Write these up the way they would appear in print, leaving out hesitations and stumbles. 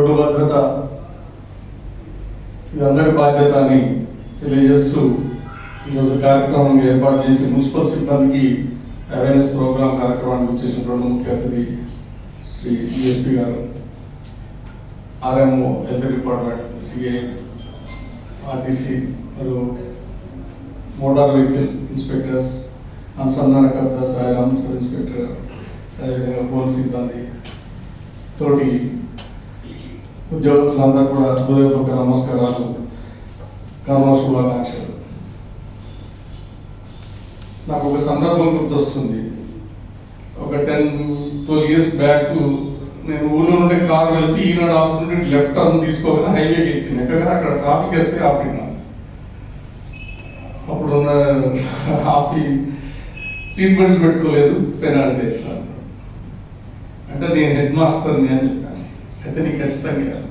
Road భద్రత ఇది అందరి బాధ్యత అని తెలియజేస్తూ ఈరోజు కార్యక్రమం ఏర్పాటు చేసి మున్సిపల్ సిబ్బందికి అవేర్నెస్ ప్రోగ్రామ్ కార్యక్రమానికి వచ్చేసినటువంటి ముఖ్య అతిథి శ్రీ డిఎస్పీ గారు, RMO health department, CI, RTC మరియు మోటార్ వెహికల్ ఇన్స్పెక్టర్స్, అనుసంధానకర్త సాయిరామ్ సబ్ ఇన్స్పెక్టర్, అదేవిధంగా పోలీస్ సిబ్బంది తోటి ఉద్యోగస్తులందరూ కూడా హృదయపూర్వక నమస్కారాలు, కరోనా శుభాకాంక్షలు. నాకు ఒక సందర్భం గుర్తొస్తుంది. ఒక 10-12 years బ్యాక్ నేను ఊళ్ళో నుండి కారు వెళ్తే ఈనాడు ఆఫీస్ నుండి లెఫ్ట్ టర్న్ తీసుకోగానే హైవేకి ఎక్కింది. ఎక్కడైనా అక్కడ ట్రాఫిక్ వేస్తే ఆపినా. అప్పుడు ఉన్న ఆపి సీట్ బెల్ట్ పెట్టుకోలేదు, పెనాల్టీ వేస్తాను అంటే నేను హెడ్ మాస్టర్ని అని చెప్పాను. అయితే నీకు ఖచ్చితంగా కాదు.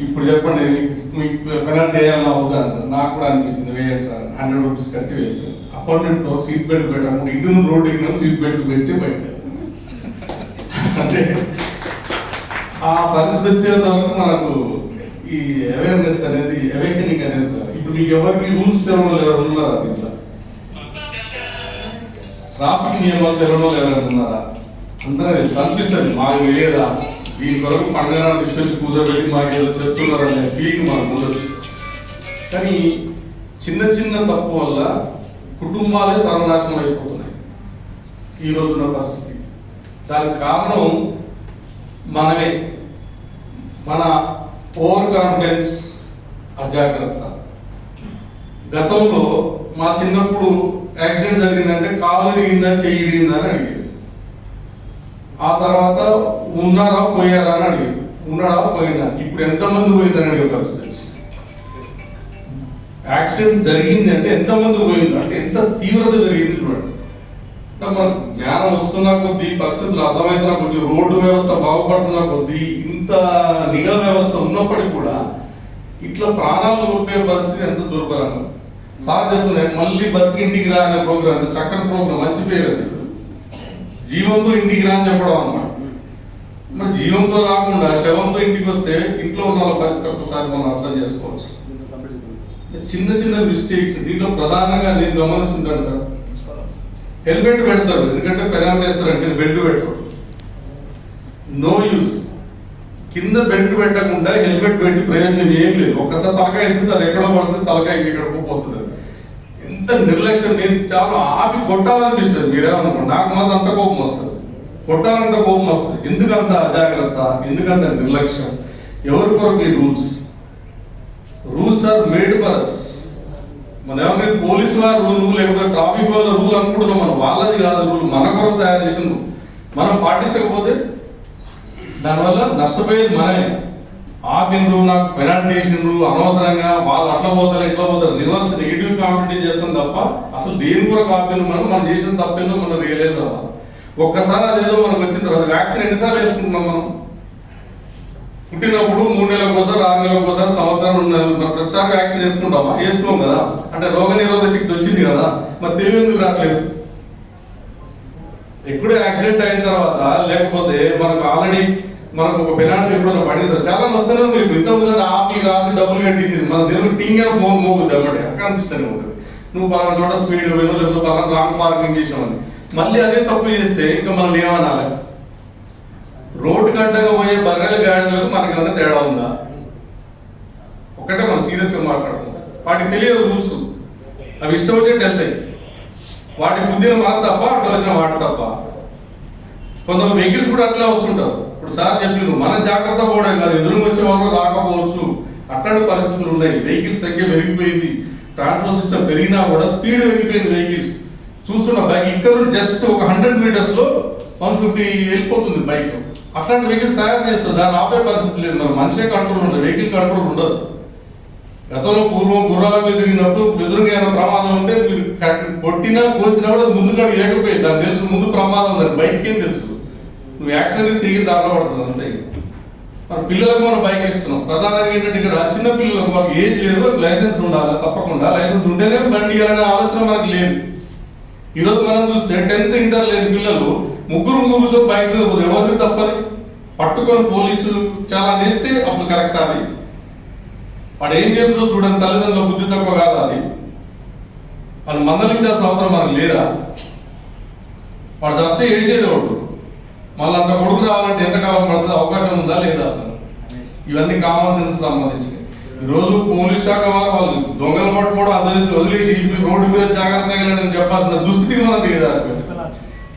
ఇప్పుడు చెప్పండి, మీకు పెనాల్టీ వేయాలన్నా అవుతా అంటారు. నాకు కూడా అనిపించింది వేయండి సార్, 100 rupees కట్టి వెళ్ళాను. అపార్ట్మెంట్లో సీట్ బెల్ట్ పెట్టకుండా ఇంటి నుండి రోడ్డు ఎక్కిన సీట్ బెల్ట్ పెట్టి బయట అంటే ఆ పరిస్థితి వచ్చేంత వరకు మనకు ఈ అవేర్నెస్ అనేది, అవేకనింగ్ అనేది. ఇప్పుడు మీకు ఎవరికి రూల్స్ తెలవడం ఎవరు ఉన్నారా? దీంట్లో ట్రాఫిక్ నియమాలు తెలవడం ఎవరైనా ఉన్నారా? అందరూ తెలుసు, అనిపిస్తుంది మాకు తెలియదా, దీని కొరకు పండుగ తీసుకొచ్చి కూర్చోబెట్టి మాకు ఏదో చెప్తున్నారనే ఫీలింగ్ మనకు ఉండొచ్చు. కానీ చిన్న చిన్న తప్పు వల్ల కుటుంబాలే సర్వనాశనం అయిపోతున్నాయి ఈ రోజున్న పరిస్థితి. దానికి కారణం మనమే, మన ఓవర్ కాన్ఫిడెన్స్, అజాగ్రత్త. గతంలో మా చిన్నప్పుడు యాక్సిడెంట్ జరిగిందంటే కాలు ఇరిగిందా, చెయ్యి ఇరిగిందా అని అడిగేది. ఆ తర్వాత ఉన్నారా పోయారా అని అడిగేది. ఉన్నాడా పోయిందా. ఇప్పుడు ఎంతమంది పోయిందని అడిగే పరిస్థితి. యాక్సిడెంట్ జరిగింది అంటే ఎంతమంది పోయింది అంటే ఎంత తీవ్రత పెరిగింది చూడండి. మన జ్ఞానం వస్తున్న కొద్దీ, పరిస్థితులు అర్థమవుతున్న కొద్దీ, రోడ్డు వ్యవస్థ బాగుపడుతున్న కొద్దీ, ఇంత నిఘా వ్యవస్థ ఉన్నప్పటికీ కూడా ఇట్లా ప్రాణాలు కోల్పోయే పరిస్థితి ఎంత దుర్భరంగా. సార్ చెప్తున్నాయి, మళ్ళీ బతికింటికి రా అనే ప్రోగ్రామ్, ఎంత చక్కని ప్రోగ్రామ్, మంచి పేరు అది. జీవంతో ఇంటికి రా అని చెప్పడం అన్నమాట. మరి జీవంతో రాకుండా శవంతో ఇంటికి వస్తే ఇంట్లో ఉన్న వాళ్ళ పరిస్థితి ఒకసారి మనం అర్థం చేసుకోవచ్చు. చిన్న చిన్న మిస్టేక్స్. దీంట్లో ప్రధానంగా నేను గమనిస్తుంటాను సార్, హెల్మెట్ పెడతారు ఎందుకంటే పెనాల్టీ వేస్తారంటే బెల్ట్ పెట్టరు. No use. కింద బెల్ట్ పెట్టకుండా హెల్మెట్ పెట్టి ప్రయోజనం ఏం లేదు. ఒక్కసారి తలకాయ వేసింది అది ఎక్కడో పడుతుంది, తలకాయ ఎక్కడికో పోతుంది. ఎంత నిర్లక్ష్యం. నేను చాలా ఆపి కొట్టాలనిపిస్తుంది. మీరేమనుకోండి, నాకు మాత్రం అంత కోపం వస్తుంది, కొట్టాలంత కోపం వస్తుంది. ఎందుకంత అజాగ్రత్త, ఎందుకంత నిర్లక్ష్యం? ఎవరి కొరకు ఈ rules? Rules are made for us. మనం ఏమన్నా పోలీసు వారి రూల్ లేకపోతే ట్రాఫిక్ వాళ్ళ రూల్ అనుకుంటున్నాం. మనం వాళ్ళది కాదు రూల్, మన కొరకు తయారు చేసిన రూల్. మనం పాటించకపోతే దానివల్ల నష్టపోయేది మనమే. ఆపినరు, నాకు పెనాల్టీ వేసినరు, అనవసరంగా వాళ్ళు అట్లా పోతారు ఎట్లా పోతారు, రివర్స్ నెగిటివ్ కాంపిటేట్ చేస్తాం తప్ప అసలు దేని కొరకు ఆపిన మనం చేసిన తప్పేందో మనం రియలైజ్ అవ్వాలి. ఒక్కసారి అదేదో మనకు వచ్చిన తర్వాత వ్యాక్సిన్ ఎన్నిసార్లు వేసుకుంటున్నాం? మనం పుట్టినప్పుడు 3 నెలలకు ఒకసారి, 6 నెలలకు ఒకసారి, సంవత్సరం ప్రతిసారి వ్యాక్సిన్ వేసుకుంటామా? వేసుకోం కదా. అంటే రోగ నిరోధక శక్తి వచ్చింది కదా, మరి తెలివి ఎందుకు రావట్లేదు? ఎక్కడో యాక్సిడెంట్ అయిన తర్వాత, లేకపోతే మనకు ఆల్రెడీ మనకు ఒక పెనాల్టీ ఎప్పుడైనా పడింది, చాలా వస్తూనే ఉంది. ఇంతకుముందు ఆపి రాసి డబ్బులు కట్టించింది మన దేవుడు టింగ్ అని ఫోన్ మోగుద్ది అన్నమాట. అక్కడ అనిపిస్తూనే ఉంటుంది. నువ్వు పలానా చోట స్పీడ్ పోయినావు, లేకపోతే పలానా రాంగ్ పార్కింగ్ చేసావు అని. మళ్ళీ అదే తప్పు చేస్తే ఇంకా మనం ఏమనాలి? రోడ్డు గడ్డగా పోయే బర్రెల గాడిదలకు మనకన్నా తేడా ఉందా? ఒకటే మనం సీరియస్గా మాట్లాడుకుంటాం. వాటికి తెలియదు రూల్స్, అవి ఇష్టం వచ్చినట్టు వెళ్తాయి. వాటి బుద్ధిని మనం తప్ప, అటు వచ్చిన వాటి తప్ప. కొంతమంది వెహికల్స్ కూడా అట్లా వస్తుంటారు. ఇప్పుడు సార్ చెప్పిండ్రు, మనం జాగ్రత్త పోవడం కాదు, ఎదురు వచ్చే వాళ్ళు రాకపోవచ్చు. అట్లాంటి పరిస్థితులు ఉన్నాయి. వెహికల్స్ సంఖ్య పెరిగిపోయింది, ట్రాన్స్పోర్ట్ సిస్టమ్ పెరిగినా కూడా స్పీడ్ పెరిగిపోయింది. వెహికల్స్ చూస్తున్నా బైక్ ఇక్కడ నుండి జస్ట్ ఒక 100 meters 150 వెళ్ళిపోతుంది బైక్. అట్లాంటి వెహికల్స్ తయారు చేస్తారు, దాన్ని ఆపే పరిస్థితి లేదు. మన మనిషే కంట్రోల్ ఉండదు, వెహికల్ కంట్రోల్ ఉండదు. గతంలో పూర్వం గుర్రాల మీద తిరిగినప్పుడు ఎదురుగా ఏమైనా ప్రమాదం ఉంటే మీరు కొట్టినా కోసినా కూడా ముందుగా లేకపోయేది. దానికి తెలుసు ముందు ప్రమాదం ఉందని. బైక్ ఏం తెలుసు? నువ్వు యాక్సిడెంట్ సిగి దాంట్లో పడుతుంది అంతే. మన పిల్లలకు మనం బైక్ ఇస్తున్నాం. ప్రధానంగా ఏంటంటే ఇక్కడ చిన్న పిల్లలకు మాకు ఏజ్ లేదు, లైసెన్స్ ఉండాలి తప్పకుండా. లైసెన్స్ ఉంటేనే బండి ఇవ్వాలనే ఆలోచన మనకు లేదు. ఈరోజు మనం చూస్తే 10th ఇంటర్ లేని పిల్లలు ముగ్గురు కూర్చొని బైక్ మీద పోదు, ఎవరిది తప్పది? పట్టుకొని పోలీసులు చాలా నేస్తే అప్పుడు కరెక్ట్. అది వాడు ఏం చేస్తుందో చూడండి, తల్లిదండ్రుల బుద్ధి తక్కువ కాదు అది. వాడు మందలించాల్సిన అవసరం మనకు లేదా? వాడు చేస్తే ఏడిచేది ఒకటి, మళ్ళీ అంత కొడుకు రావాలంటే ఎంతకాలం పడుతుంది, అవకాశం ఉందా లేదా? అసలు ఇవన్నీ కామన్ సెన్స్ సంబంధించినవి. ఈరోజు పోలీస్ శాఖ వాళ్ళు దొంగలు పట్టుకోవడం అందరించి వదిలేసి రోడ్డు మీద జాగ్రత్తగా నేను చెప్పాల్సిన దుస్థితికి మనం దిగదారు.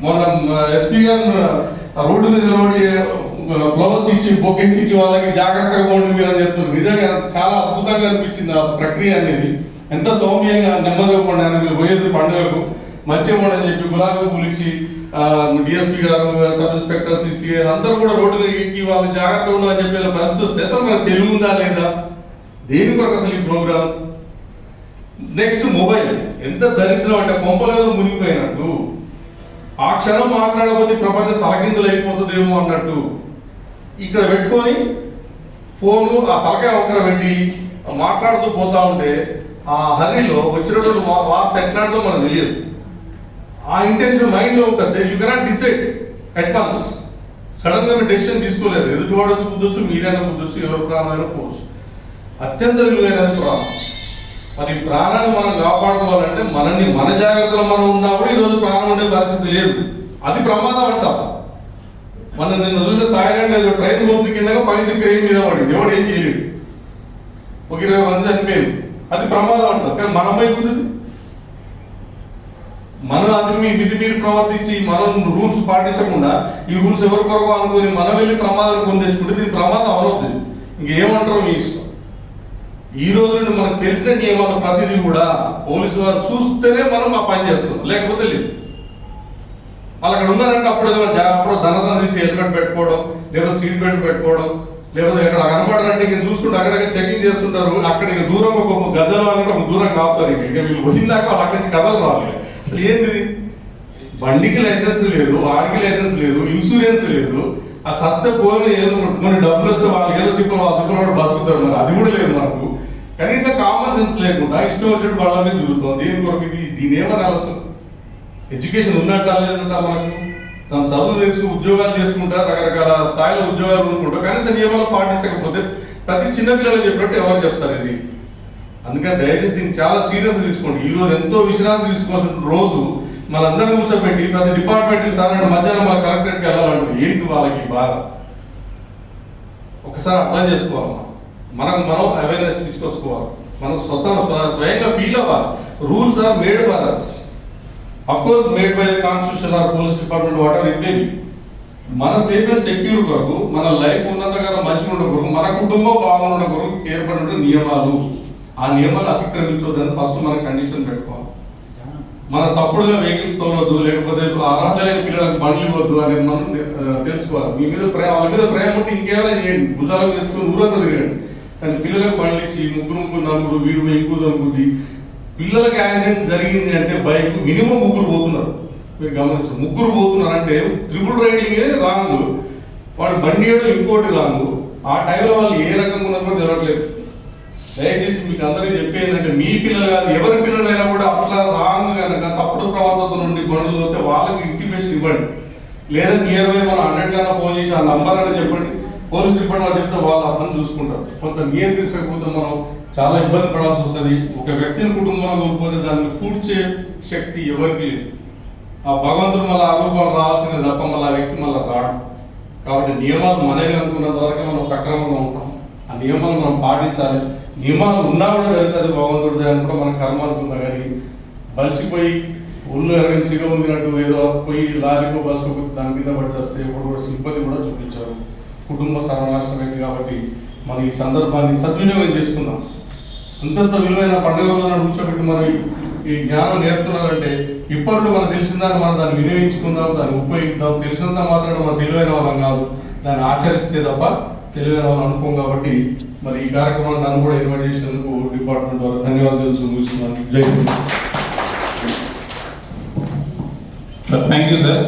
మొన్న ఎస్పీ గారు రోడ్డు మీద నిలబడి ఫ్లవర్స్ ఇచ్చి బొకేస్ ఇచ్చి వాళ్ళకి జాగ్రత్తగా పోండి మీరు అని చెప్తున్నారు. నిజంగా చాలా అద్భుతంగా అనిపించింది ఆ ప్రక్రియ అనేది. ఎంత సౌమ్యంగా నెమ్మదిగా పోండి అని, మీరు పోయేది పండుగకు మంచిగా పోండి అని చెప్పి గులాబీ పూలిచ్చి డిఎస్పీ గారు, సబ్ ఇన్స్పెక్టర్, సిసిఐ అందరూ కూడా రోడ్డు మీద ఎక్కి వాళ్ళు జాగ్రత్తగా ఉండని చెప్పి పరిస్థితి వస్తే అసలు మనకు తెలివి ఉందా లేదా? దేని కొరకు అసలు ఈ ప్రోగ్రామ్స్? నెక్స్ట్ మొబైల్ ఎంత దరిద్రం అంటే కొంపలేదో మునిగిపోయినట్టు. ఆ క్షణం మాట్లాడకపోతే ప్రపంచం తలకిందులు అయిపోతుందేమో అన్నట్టు ఇక్కడ పెట్టుకొని ఫోను ఆ తలకాయ ఒక్కర పెట్టి మాట్లాడుతూ పోతా ఉంటే ఆ హర్రీలో వచ్చినటువంటి వార్త ఎట్లాంటిదో మనకు తెలియదు. ఆ ఇంటెన్షన్ మైండ్లో ఉంటుంది. You cannot decide at once. సడన్గా మీరు డెసిషన్ తీసుకోలేదు. ఎదుటివాడు కుదొచ్చు, మీరైనా కుదొచ్చు, ఎవరి ప్రాణమైనా పోవచ్చు. అత్యంత విలువైనది ప్రాణం. మరి ప్రాణాన్ని మనం కాపాడుకోవాలంటే మన జాగ్రత్తలో మనం ఉన్నప్పుడు ఈరోజు ప్రాణం ఉండే పరిస్థితి లేదు. అది ప్రమాదం అంటాం. నిన్న చూసే థాయిలాండ్ ఏదో ట్రైన్ పోతుంది, కిందగా పైకి క్రెయిన్ మీద పడింది, ఎవడు ఏం చేయలేడు, ఒక 20 మంది చనిపోయింది. అది ప్రమాదం అంటారు. కానీ మనం అయిపోతుంది. మనం అది మితి మీరు ప్రవర్తించి మనం రూల్స్ పాటించకుండా ఈ రూల్స్ ఎవరి కొరకు అనుకుని మనం వెళ్ళి ప్రమాదం కొని తెచ్చుకుంటే దీని ప్రమాదం అవుతుంది. ఇంకేమంటారో మీ ఇష్టం. ఈ రోజు నుండి మనకు తెలిసిన నియమాలు ప్రతిదీ కూడా పోలీసు వారు చూస్తేనే మనం ఆ పని చేస్తున్నాం, లేకపోతే లేదు. వాళ్ళు అక్కడ ఉన్నారంటే అప్పుడు ధనధన తీసి హెల్మెట్ పెట్టుకోవడం, లేకపోతే సీట్ బెల్ట్ పెట్టుకోవడం, లేకపోతే ఎక్కడ కనపడాలంటే ఇంక చూస్తుంటే అక్కడికి చెకింగ్ చేస్తుంటారు. అక్కడికి దూరం ఒక గద్దలు వాళ్ళంటే ఒక దూరం కాపుతారు. ఇక వీళ్ళు పోయిందాక వాళ్ళు అక్కడి నుంచి కథలు రావాలి. అసలు ఏంది? బండికి లైసెన్స్ లేదు, వాడికి లైసెన్స్ లేదు, ఇన్సూరెన్స్ లేదు. ఆ చస్తే పోని ఏదో కొన్ని డబ్బులు వస్తే వాళ్ళకి ఏదో తిప్పలు కూడా బతుకుతారు. మరి అది కూడా లేదు మనకు. కనీసం కామన్ సెన్స్ లేకుండా ఇష్టం వచ్చినట్టు వాళ్ళ మీద తిరుగుతాం. దేని కొరకు దీని ఏమని అలసం? ఎడ్యుకేషన్ ఉన్నట్ట లేదంట మనకు. తన చదువు నేర్చుకుని ఉద్యోగాలు చేసుకుంటా, రకరకాల స్థాయిలో ఉద్యోగాలు అనుకుంటా, కనీసం నియమాలు పాటించకపోతే ప్రతి చిన్నపిల్లలు చెప్పినట్టు ఎవరు చెప్తారు ఇది? అందుకని దయచేసి దీన్ని చాలా సీరియస్ తీసుకోండి. ఈ రోజు ఎంతో విశ్రాంతి తీసుకోవాల్సిన రోజు మనందరినీ కూర్చోబెట్టి ప్రతి డిపార్ట్మెంట్కి సాధారణ మధ్యాహ్నం మన కలెక్టరేట్కి వెళ్ళాలంటే ఏంటి వాళ్ళకి బాధ? ఒకసారి అర్థం చేసుకోవాలి. మనం అవేర్నెస్ తీసుకొచ్చుకోవాలి. మనం స్వయంగా ఫీల్ అవ్వాలి. Rules are made for us, of course made by the constitution or police department, whatever it may be. మన సేఫ్ అండ్ సెక్యూర్ కొరకు, మన లైఫ్ ఉన్నంతకాలం మంచిగా ఉండే కొరకు, మన కుటుంబం బాగుండే కొరకు ఏర్పడిన నియమాలు. ఆ నియమాలు అతిక్రమించవద్దని ఫస్ట్ మన కండిషన్ పెట్టుకోవాలి. మనం తప్పుడుగా వెహికల్స్ తోలొద్దు, లేకపోతే అర్హత లేని పిల్లలకు బండ్లు ఇవ్వద్దు అనేది మనం తెలుసుకోవాలి. మీ మీద వాళ్ళ మీద ప్రేమ ఉంటే ఇంకేమైనా చేయండి, భుజాల మీద ఎత్తుకుని ఊరంతా తిరగండి. కానీ పిల్లలకు బండ్లు ఇచ్చి ముగ్గురు నలుగురు వీడు ఇంకూరు అనుకుంది. పిల్లలకి యాక్సిడెంట్ జరిగింది అంటే బైక్ మినిమం 3 పోతున్నారు. మీరు గమనించారు, 3 పోతున్నారు అంటే ట్రిపుల్ రైడింగ్ రాంగ్, వాడు బండి వేయడం ఇంకోటి రాంగ్. ఆ టైంలో వాళ్ళు ఏ రకంగా ఉన్నది కూడా జరగట్లేదు. దయచేసి మీకు అందరికీ చెప్పేందంటే మీ పిల్లలు కాదు, ఎవరి పిల్లలైనా కూడా అట్లా రాంగ్ కనుక తప్పుడు ప్రవర్తన నుండి బండ్లు పోతే వాళ్ళకి ఇంటిమేషన్ ఇవ్వండి. లేదా నియర్ బై మనం 100 కన్నా ఫోన్ చేసి ఆ నంబర్ అని చెప్పండి. పోలీస్ డిపార్ట్మెంట్ చెప్తే వాళ్ళు అర్థం చూసుకుంటారు. కొంత నియంత్రించకపోతే మనం చాలా ఇబ్బంది పడాల్సి వస్తుంది. ఒక వ్యక్తిని కుటుంబంలో కోల్పోతే దాన్ని పూడ్చే శక్తి ఎవరికి లేదు. ఆ భగవంతుడు మళ్ళీ ఆ రూపం రావాల్సిందే తప్ప మళ్ళీ ఆ వ్యక్తి మళ్ళీ రాడు. కాబట్టి నియమాలు మనమే అనుకున్నంత వరకు మనం సక్రమంగా ఉంటాం. ఆ నియమాలు మనం పాటించాలి. నియమాలు ఉన్నా కూడా జరుగుతుంది భగవంతుడు అని కూడా మన కర్మ అనుకుందాం. కానీ బలిసిపోయి ఒళ్ళు ఎరగని సిగ ఉందినట్టు ఏదో పోయి లారీకో బస్సుకు దాని కింద పడి వస్తే ఎప్పుడు కూడా సింపతి కూడా చూపించారు. కుటుంబ సర్వనాశనమైంది. కాబట్టి మనం ఈ సందర్భాన్ని సద్వినియోగం చేసుకుందాం. అంతంత విలువైన పండుగ రోజున కూర్చోబెట్టి మనం ఈ జ్ఞానం నేర్పుతున్నారంటే ఇప్పట్లో మనకు తెలిసిందాన్ని మనం దాన్ని వినియోగించుకుందాం, దాన్ని ఉపయోగిద్దాం. తెలిసినంత మాత్రం మనం తెలివైన వాళ్ళం కాదు, దాన్ని ఆచరిస్తే తప్ప తెలివైన వాళ్ళు అనుకోం. కాబట్టి మరి ఈ కార్యక్రమాన్ని నన్ను కూడా ఇన్వైట్ చేసినందుకు డిపార్ట్మెంట్ ద్వారా ధన్యవాదాలు ముగిస్తున్నాను. జై Hind. Sir, thank you sir.